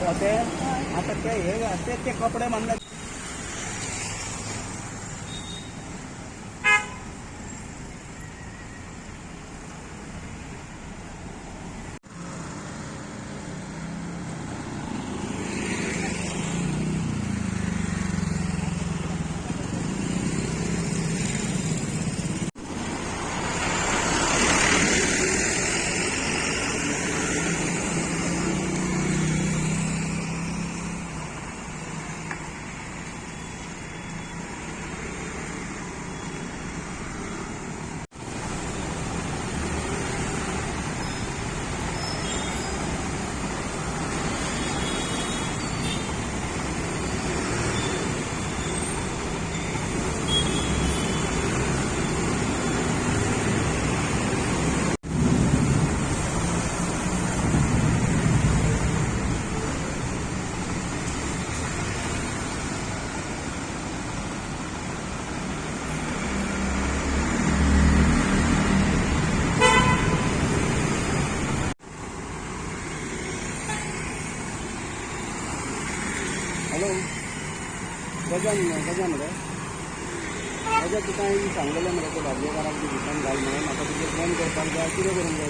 होते आता ते कपडे म्हणले हॅलो गजान रे गजा तुका हांवें सांगलेलें मरे ते भाजयेकारांक दुकान घाल म्हणून म्हाका तुजें बंद करपाक जाय कितें करूंक जाय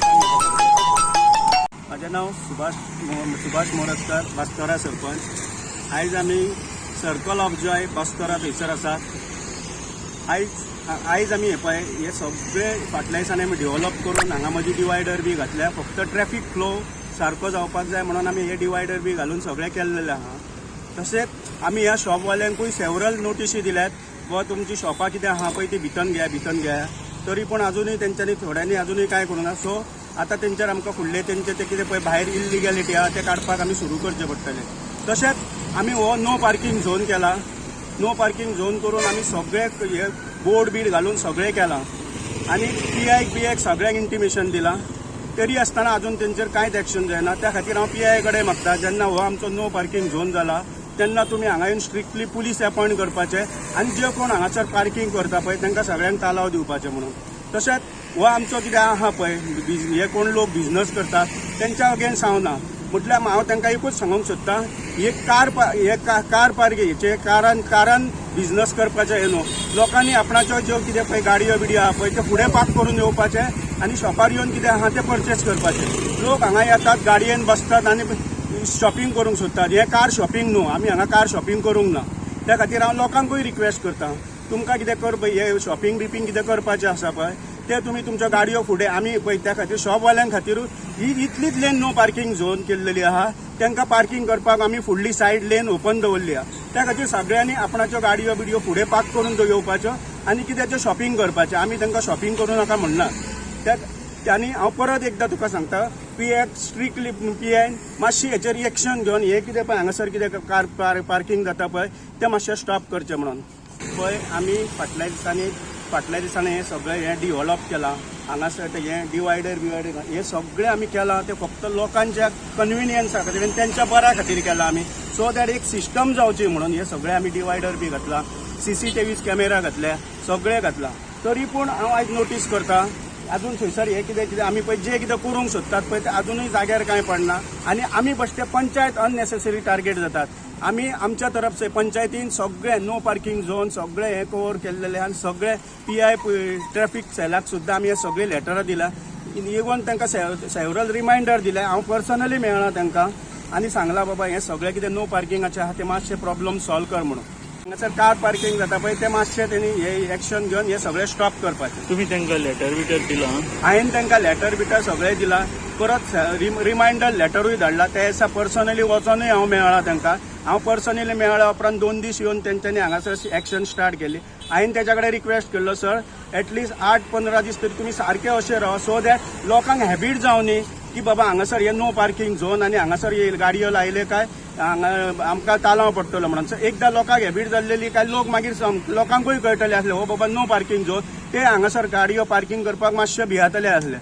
म्हाजें नांव सुभाष मोरजकार बास्तोरा सरपंच। आयज आमी सर्कल ऑफ जॉय बास्तोरा थंयसर आसात। आयज आमी हे सगळे फाटल्या दिसांनी आमी डेव्हलप करून हांगा मदीं डिवायडर बी घातल्या। फक्त ट्रॅफिक फ्लो सारको जावपाक जाय म्हणून आमी हे डिवायडर बी घालून सगळें केल्लेलें आहा। तशेंच आमी ह्या शॉपवाल्यांकूय सेवरल नोटिशी दिल्यात व तुमची शॉपां कितें आहा पळय ती भितन घ्या तरी पूण अजूनय तेंच्यांनी थोड्यांनी अजूनय कांय करूना। सो आतां तेंचेर आमकां फुडले तेंचे ते कितें पळय भायर इल्लिगॅलिटी आहा ते काडपाक आमी सुरू करचें पडटलें। तशेंच आमी हो नो पार्किंग झोन केला। नो पार्किंग झोन करून आमी सगळे हे बोर्ड बीड घालून सगळें केलां आनी PI सगळ्यांक इंटिमेशन दिलां। तरी आसतना अजून तेंचेर कांयच एक्शन जायना। त्या खातीर हांव PI कडेन मागता जेन्ना हो आमचो नो पार्किंग झोन जाला तेन्ना तुमी हांगा येवन स्ट्रिक्टली पुलीस अपॉयंट करपाचे आनी जे कोण हांगासर पार्किंग करता पळय तांकां सगळ्यांक तालाव दिवपाचे म्हणून। तशेंच हो आमचो कितें आहा पळय हे कोण लोक बिझनस करतात तेंच्या अगेन्स्ट हांव ना। म्हटल्यार हांव तांकां एकूच सांगूंक सोदतां हे कार पार्किंगेचे कारान बिझनस करपाचें हे न्हू। लोकांनी आपणाच्यो ज्यो कितें पळय गाडयो बिडयो आहा पळय ते फुडें पार्क करून येवपाचे आनी शॉपार येवन कितें आहा ते परचेस करपाचे। लोक हांगा येतात गाडयेन बसतात आनी शॉपिंग करूंक सोदतात। हे कार शॉपिंग न्हू, आमी हांगा कार शॉपिंग करूंक ना। त्या खातीर हांव लोकांकूय रिक्वेस्ट करता तुमकां कितें कर पळय हे शॉपिंग बिपिंग कितें करपाचें आसा पळय ते तुमी तुमच्यो गाडयो फुडें आमी पळय त्या खातीर शॉपवाल्यांक खातीरूच ही इतलीच लेन नो पार्किंग झोन केल्लेली आहा। तांकां पार्किंग करपाक आमी फुडली सायड लेन ओपन दवरली आहा। त्या खातीर सगळ्यांनी आपणाच्यो गाडयो बिडयो फुडें पार्क करून येवपाच्यो आनी कितेंचें शॉपिंग करपाचें। आमी तांकां शॉपिंग करूं नाका म्हणना। आनी हांव परत एकदां तुका सांगता स्ट्रिक्टली PI मातशी हेचेर एक्शन घेवन हे कितें पळय हांगासर कितें कार पार्किंग जाता पळय तें मातशें स्टॉप करचें म्हणून। पळय आमी फाटल्या दिसांनी हे सगळें हे डिव्हलप केलां। हांगासर हे डिवायडर हे सगळें आमी केलां ते फक्त लोकांच्या कन्विनियन्सा खातीर आनी तेंच्या बऱ्या खातीर केलां आमी। सो दॅट एक सिस्टम जावची म्हणून हे सगळें आमी डिवायडर बी घातला, CCTV कॅमेरा घातल्या, सगळें घातलां। तरी पूण हांव आयज नोटीस करता अजून थंयसर हे कितें आमी पळय जे कितें करूंक सोदतात पळय ते अजूनय जाग्यार कांय पडना आनी आमी बेश्टे पंचायत अननेसेसरी टार्गेट जातात। आमी आमच्या तरफ से पंचायतीन सगळे नो पार्किंग झोन सगळे हे कवर केल्लेले आनी सगळे PI ट्रॅफिक सेलाक सुद्दां आमी हे सगळे लेटरां दिल्या। इवन तांकां सेवरल रिमायंडर दिले। हांव पर्सनली मेळ्ळां तांकां आनी सांगलां बाबा हे सगळे कितें नो पार्किंगाचे आहा ते मातशे प्रॉब्लम सॉल्व कर म्हणून। हांगासर कार पार्किंग जाता पळय ते मातशें तेणी हे एक्शन घेवन हे सगळे स्टॉप करपाचें। तुम्ही तांकां लेटर बिटर दिलां? हांवें तांकां लेटर बिटर सगळें दिलां। परत रिमायंडर लेटरूय धाडला। त्या दिसा पर्सनली वचोनूय हांव मेळ्ळां तांकां। हांव पर्सनली मेळ्ळा उपरांत 2 दीस येवन तेंच्यांनी हांगासर एक्शन स्टार्ट केली। हांवें तेच्या कडेन रिक्वेस्ट केल्लो सर एटलिस्ट 8-15 दीस तरी तुमी सारके अशें राव सो दॅट लोकांक हॅबीट जावनी की बाबा हांगासर हे नो पार्किंग झोन आनी हांगासर गाडयो लायले काय आमकां तालाव पडटलो म्हणून। सो एकदां लोकांक हॅबीट जाल्लेली काय लोक मागीर लोकांकूय कळटले आसले हो बाबा नो पार्किंग झोन ते हांगासर गाडयो पार्किंग करपाक मातशे भियातले आसले।